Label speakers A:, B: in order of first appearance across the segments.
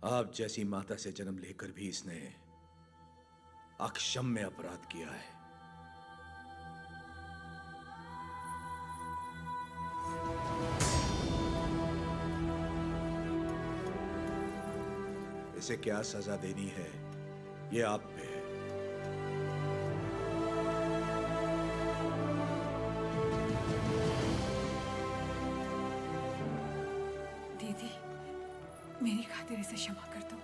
A: आप जैसी माता से जन्म लेकर भी इसने अक्षम्य अपराध किया है। इसे क्या सजा देनी है, ये आप पे है।
B: दीदी, मेरी खातिर इसे क्षमा कर दो।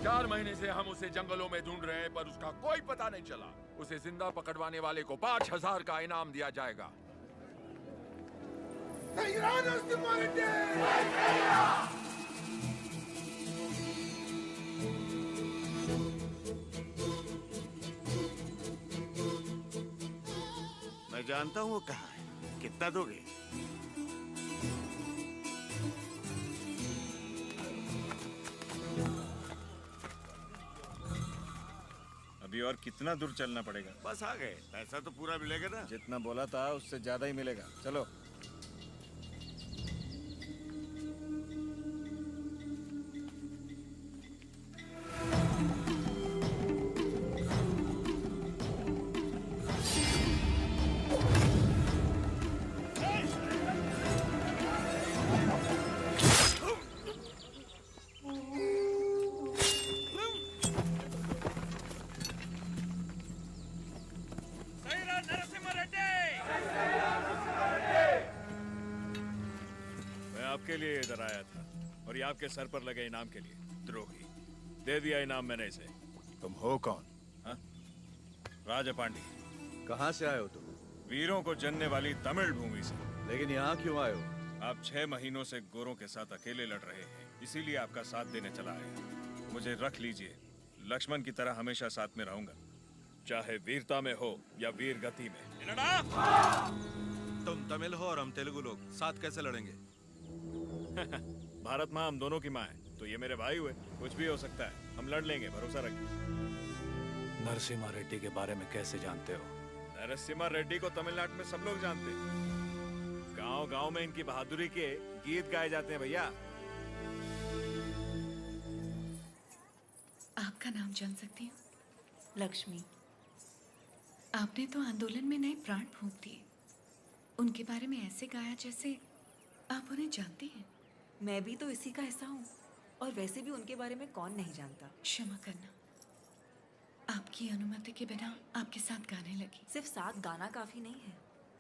C: चार महीने से हम उसे जंगलों में ढूंढ रहे हैं, पर उसका कोई पता नहीं चला। उसे जिंदा पकड़वाने वाले को 5000 का इनाम दिया जाएगा।
D: मैं जानता हूँ वो कहाँ है। कितना दोगे?
E: अभी और कितना दूर चलना पड़ेगा?
D: बस आ गए। पैसा तो पूरा मिलेगा ना?
E: जितना बोला था उससे ज्यादा ही मिलेगा। चलो।
F: आपके लिए इधर आया था और ये आपके सर पर लगे इनाम के लिए। द्रोही, दे दिया इनाम मैंने इसे।
A: तुम हो कौन?
F: हाँ? राजा पांडे।
A: कहाँ से आए हो तुम?
F: वीरों को जनने वाली तमिल भूमि से।
A: लेकिन यहाँ क्यों आए हो?
F: आप 6 महीनों से गोरों के साथ अकेले लड़ रहे हैं, इसीलिए आपका साथ देने चला आया। मुझे रख लीजिए, लक्ष्मण की तरह हमेशा साथ में रहूंगा, चाहे वीरता में हो या वीर गति में।
G: तुम तमिल हो और हम तेलुगु लोग, साथ कैसे लड़ेंगे?
F: भारत माँ हम दोनों की माँ है, तो ये मेरे भाई हुए। कुछ भी हो सकता है, हम लड़ लेंगे, भरोसा रखिए।
A: नरसिम्हा रेड्डी के बारे में कैसे जानते हो?
F: नरसिम्हा रेड्डी को तमिलनाडु में सब लोग जानते हैं। गांव-गांव में इनकी बहादुरी के गीत गाए जाते हैं भैया।
B: आपका नाम जान सकती हूँ? लक्ष्मी। आपने तो आंदोलन में नए प्राण फूंक दिए। उनके बारे में ऐसे गाया जैसे आप उन्हें जानती हैं।
H: मैं भी तो इसी का हिस्सा हूँ, और वैसे भी उनके बारे में कौन नहीं जानता।
B: क्षमा करना, आपकी अनुमति के बिना आपके साथ गाने लगी।
H: सिर्फ साथ गाना काफी नहीं है,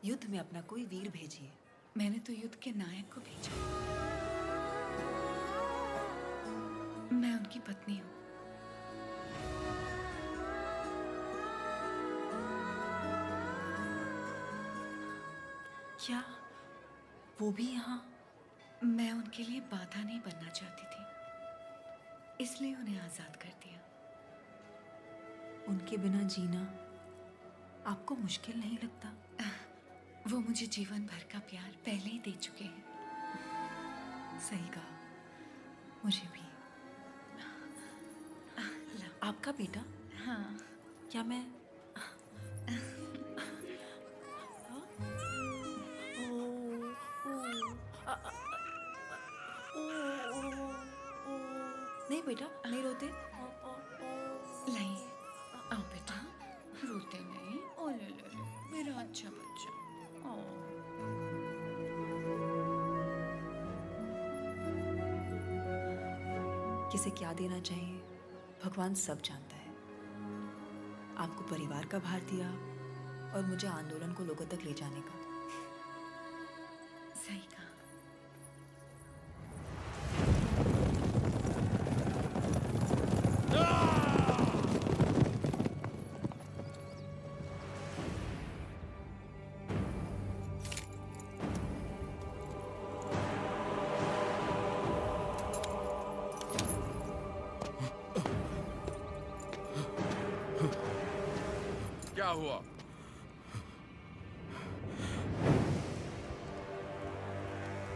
H: युद्ध में अपना कोई वीर भेजिए।
B: मैंने तो युद्ध के नायक को भेजा। मैं उनकी पत्नी हूँ।
H: क्या वो भी यहाँ?
B: मैं उनके लिए बाधा नहीं बनना चाहती थी, इसलिए उन्हें आजाद कर दिया।
H: उनके बिना जीना आपको मुश्किल नहीं लगता?
B: वो मुझे जीवन भर का प्यार पहले ही दे चुके हैं।
H: सही कहा, मुझे भी। आपका बेटा?
B: हाँ।
H: क्या मैं नहीं बेटा, नहीं रोते।
B: लाइए, आओ बेटा, रोते नहीं। ओ ले ले ले, मेरा अच्छा बच्चा।
H: किसे क्या देना चाहिए भगवान सब जानता है। आपको परिवार का भार दिया और मुझे आंदोलन को लोगों तक ले जाने का।
B: सही कहा।
C: क्या हुआ?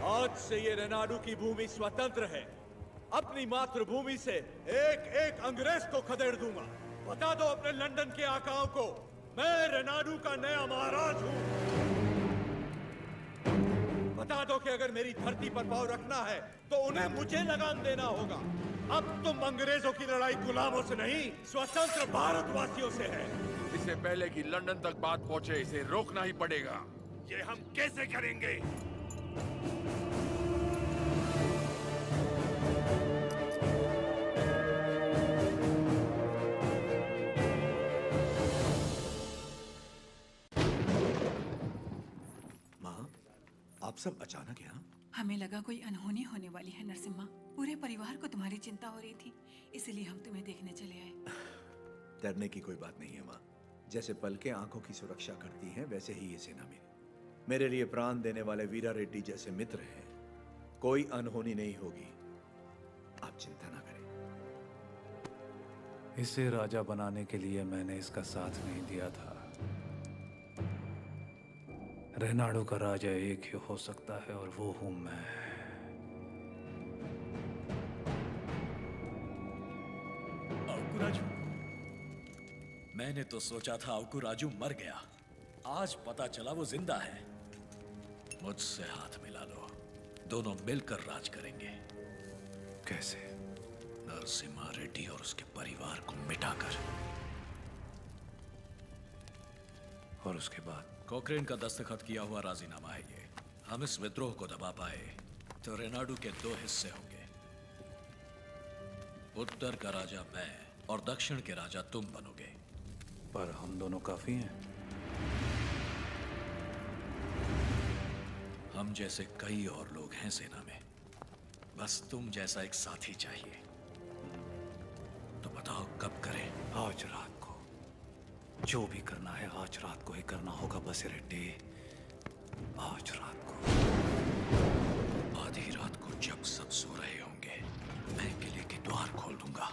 A: आज से ये रेनाडू की भूमि स्वतंत्र है। अपनी मातृभूमि से एक एक अंग्रेज को खदेड़ दूंगा। बता दो अपने लंदन के आकाओं को, मैं रेनाडू का नया महाराज हूं। बता दो कि अगर मेरी धरती पर पांव रखना है तो उन्हें मुझे लगाम देना होगा। अब तुम अंग्रेजों की लड़ाई गुलामों से नहीं, स्वतंत्र भारतवासियों से है।
C: इससे पहले कि लंदन तक बात पहुंचे, इसे रोकना ही पड़ेगा।
D: ये हम कैसे करेंगे?
A: आप सब अचानक यहाँ?
I: हमें लगा कोई अनहोनी होने वाली है नरसिम्हा। पूरे परिवार को तुम्हारी चिंता हो रही थी, इसीलिए हम तुम्हें देखने चले आए।
A: डरने की कोई बात नहीं है माँ। जैसे पलकें आंखों की सुरक्षा करती हैं, वैसे ही ये सेना मेरे लिए प्राण देने वाले वीरा रेड्डी जैसे मित्र हैं। कोई अनहोनी नहीं होगी, आप चिंता ना करें।
J: इसे राजा बनाने के लिए मैंने इसका साथ नहीं दिया था। रेनाडो का राजा एक ही हो सकता है और वो हूं मैं।
K: अकुराजू, मैंने तो सोचा था अकुराजू मर गया, आज पता चला वो जिंदा है। मुझसे हाथ मिला लो, दोनों मिलकर राज करेंगे।
J: कैसे?
K: नरसिम्हा रेड्डी और उसके परिवार को मिटाकर।
J: और उसके बाद?
K: कोक्रेन का दस्तखत किया हुआ राजीनामा है ये। हम इस विद्रोह को दबा पाए तो रेनाडू के दो हिस्से होंगे। उत्तर का राजा मैं और दक्षिण के राजा तुम बनोगे।
J: पर हम दोनों काफी हैं।
K: हम जैसे कई और लोग हैं सेना में, बस तुम जैसा एक साथी चाहिए। तो बताओ कब करें?
J: आज रात को। जो भी करना है आज रात को ही करना होगा बसिरेड्डी। आज रात को।
K: आधी रात को जब सब सो रहे होंगे, मैं किले के द्वार खोल दूंगा।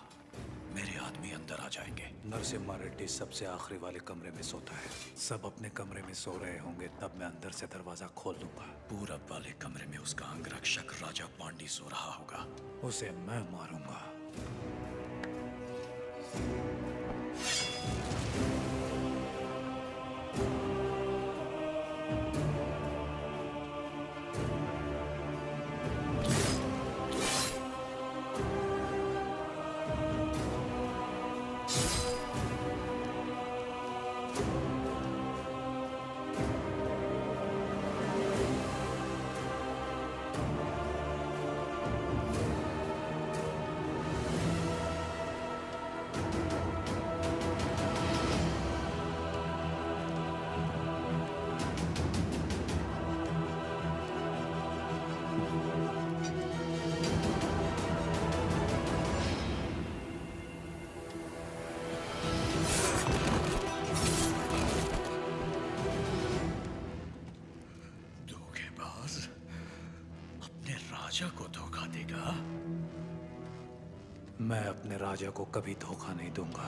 K: मेरे आदमी अंदर आ जाएंगे।
J: नरसिम्हा रेड्डी सबसे आखिरी वाले कमरे में सोता है। सब अपने कमरे में सो रहे होंगे, तब मैं अंदर से दरवाजा खोल दूंगा।
K: पूरब वाले कमरे में उसका अंगरक्षक राजा पांडी सो रहा होगा।
J: उसे मैं मारूंगा।
K: राजा को धोखा देगा?
J: मैं अपने राजा को कभी धोखा नहीं दूंगा।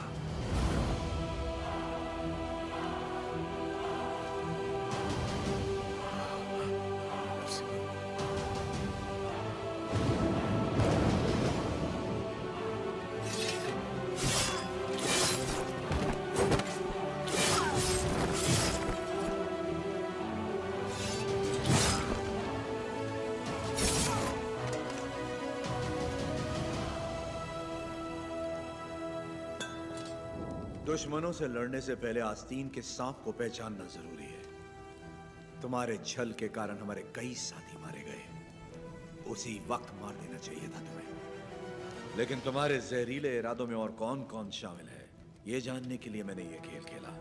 A: दुश्मनों से लड़ने से पहले आस्तीन के सांप को पहचानना जरूरी है। तुम्हारे छल के कारण हमारे कई साथी मारे गए। उसी वक्त मार देना चाहिए था तुम्हें। लेकिन तुम्हारे जहरीले इरादों में और कौन कौन शामिल है, यह जानने के लिए मैंने यह खेल खेला।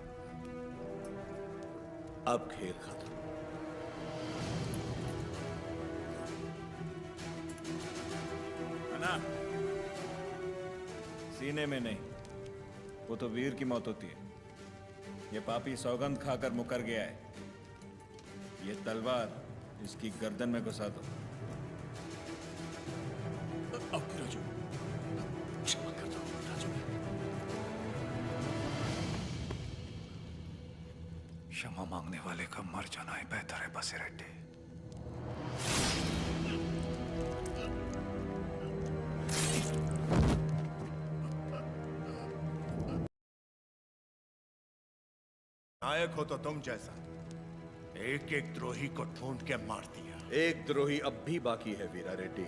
A: अब खेल खत्म।
E: ना सीने में नहीं, वो तो वीर की मौत होती है। ये पापी सौगंध खाकर मुकर गया है। ये तलवार इसकी गर्दन में घुसा दो।
K: राजू, क्षमा कर दो राजू।
J: क्षमा मांगने वाले का मर जाना ही बेहतर है बसिरेड्डी।
D: नायक हो तो तुम जैसा एक एक द्रोही को ढूंढ के मार दिया।
A: एक द्रोही अब भी बाकी है वीरा रेड्डी।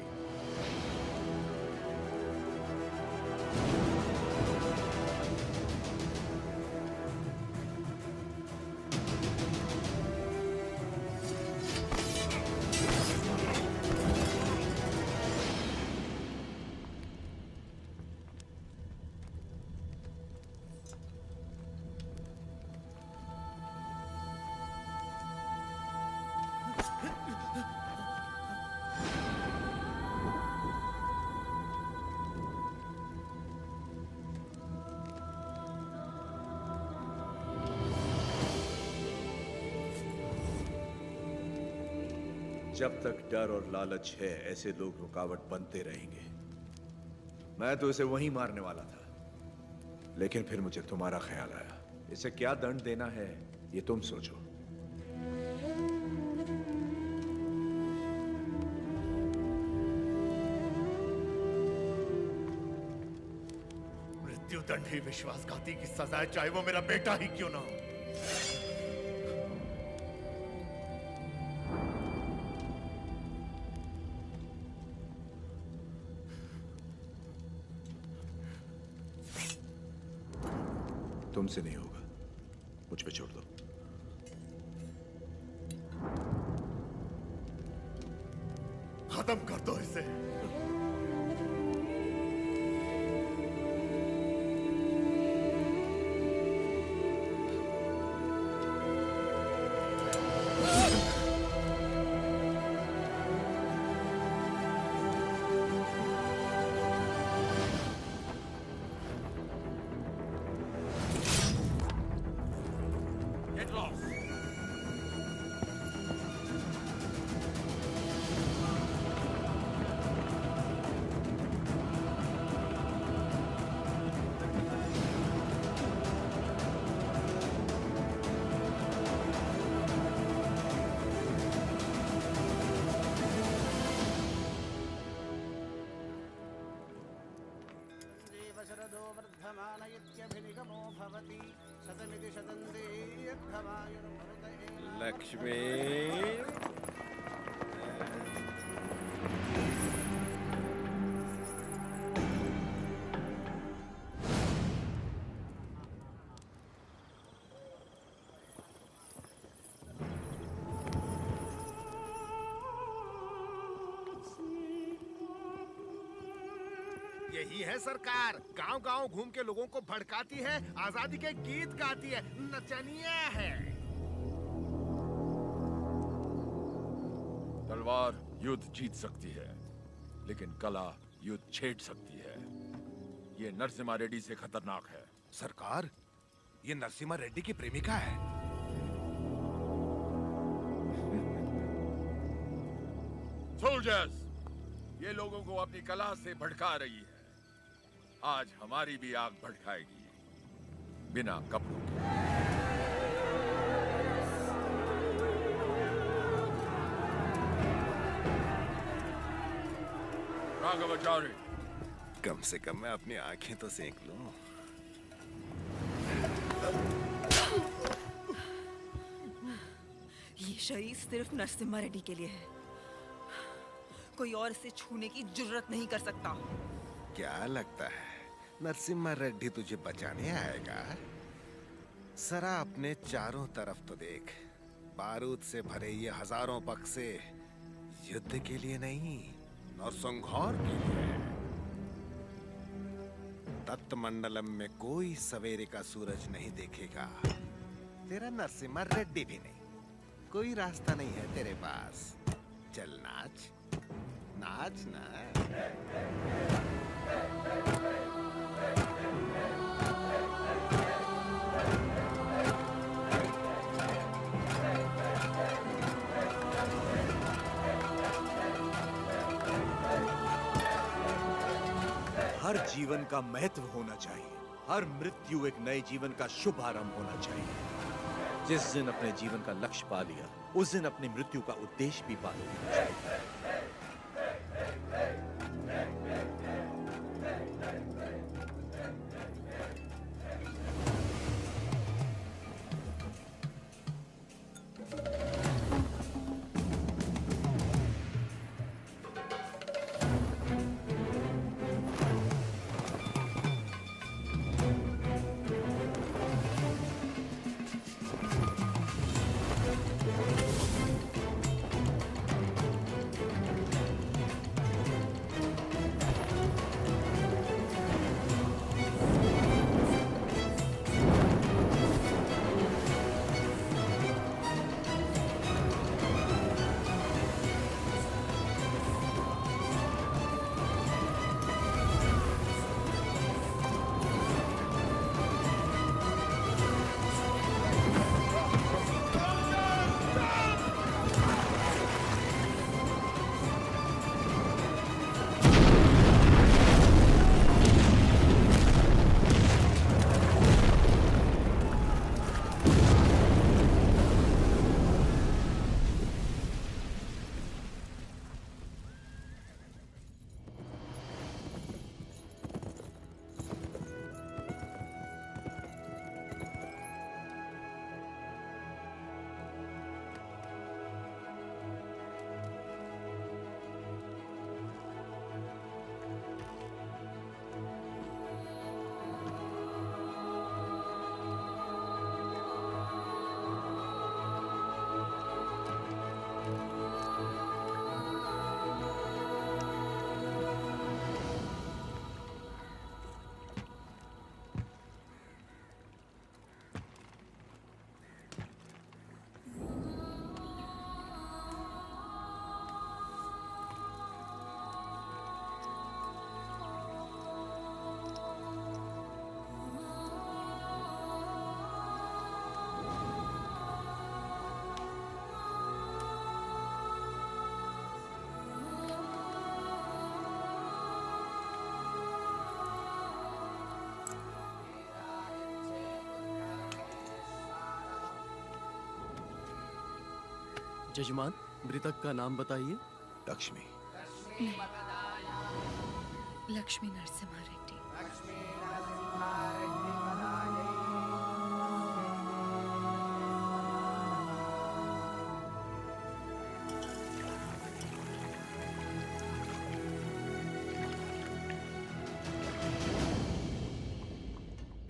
A: जब तक डर और लालच है, ऐसे लोग रुकावट बनते रहेंगे। मैं तो इसे वहीं मारने वाला था, लेकिन फिर मुझे तुम्हारा ख्याल आया। इसे क्या दंड देना है, ये तुम सोचो।
D: मृत्युदंड ही विश्वासघाती की सजा है, चाहे वो मेरा बेटा ही क्यों ना हो।
A: तुमसे नहीं होगा, मुझ पे छोड़ दो।
D: खत्म कर दो इसे।
L: लक्ष्मी,
D: यही है सरकार, गांव-गांव घूम के लोगों को भड़काती है, आजादी के गीत गाती है, नचनिया है।
C: तलवार युद्ध जीत सकती है, लेकिन कला युद्ध छेड़ सकती है। ये नरसिम्हा रेड्डी से खतरनाक है।
D: सरकार, ये नरसिम्हा रेड्डी की प्रेमिका है।
C: सोल्जर्स, ये लोगों को अपनी कला से भड़का रही है। आज हमारी भी आग भड़काएगी, बिना कपड़ों के। राघवाचार्य,
D: कम से कम मैं अपनी आंखें तो सेक लूं।
H: ये शरीर सिर्फ नरसिम्हा रेड्डी के लिए है, कोई और इसे छूने की जुर्रत नहीं कर सकता।
D: क्या लगता है नरसिम्हा रेड्डी तुझे बचाने आएगा? सरा अपने चारों तरफ तो देख, बारूद से भरे ये हजारों बक्से युद्ध के लिए नहीं, नरसंहार के लिए। तत्मंडलम में कोई सवेरे का सूरज नहीं देखेगा, तेरा नरसिम्हा रेड्डी भी नहीं। कोई रास्ता नहीं है तेरे पास। चल नाच, नाच ना।
A: हर जीवन का महत्व होना चाहिए, हर मृत्यु एक नए जीवन का शुभ आरंभ होना चाहिए। जिस दिन अपने जीवन का लक्ष्य पा लिया, उस दिन अपनी मृत्यु का उद्देश्य भी पा लेना चाहिए।
M: जजमान, मृतक का नाम बताइए।
A: लक्ष्मी।
B: लक्ष्मी नरसिम्हा रेड्डी।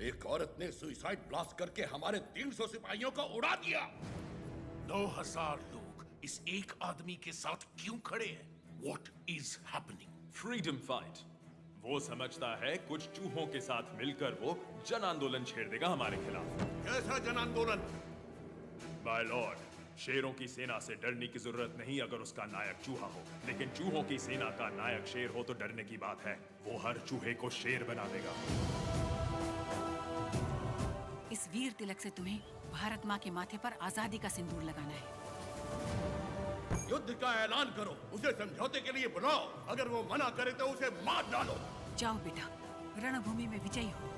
N: एक औरत ने सुसाइड ब्लास्ट करके हमारे 300 सिपाहियों को उड़ा दिया।
O: 9,000 लोग इस एक आदमी के साथ क्यों खड़े हैं? What is happening?
P: Freedom fight. वो समझता है कुछ चूहों के साथ मिलकर वो जन आंदोलन छेड़ देगा हमारे खिलाफ।
N: कैसा जन आंदोलन?
P: माय लॉर्ड, शेरों की सेना से डरने की जरूरत नहीं अगर उसका नायक चूहा हो, लेकिन चूहों की सेना का नायक शेर हो तो डरने की बात है। वो हर चूहे को शेर बना देगा।
I: इस वीर तिलक से तुम्हें भारत माँ के माथे पर आजादी का सिंदूर लगाना है।
N: युद्ध का ऐलान करो, उसे समझौते के लिए बुलाओ। अगर वो मना करे तो उसे मार डालो।
I: जाओ बेटा, रणभूमि में विजयी हो।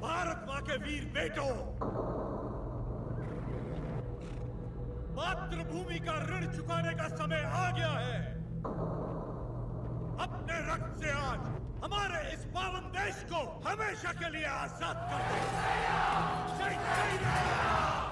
Q: भारत मां के वीर बेटों, मातृभूमि का ऋण चुकाने का समय आ गया है। अपने रक्त से आज हमारे इस पावन देश को हमेशा के लिए आजाद कर दो। जय जय राम।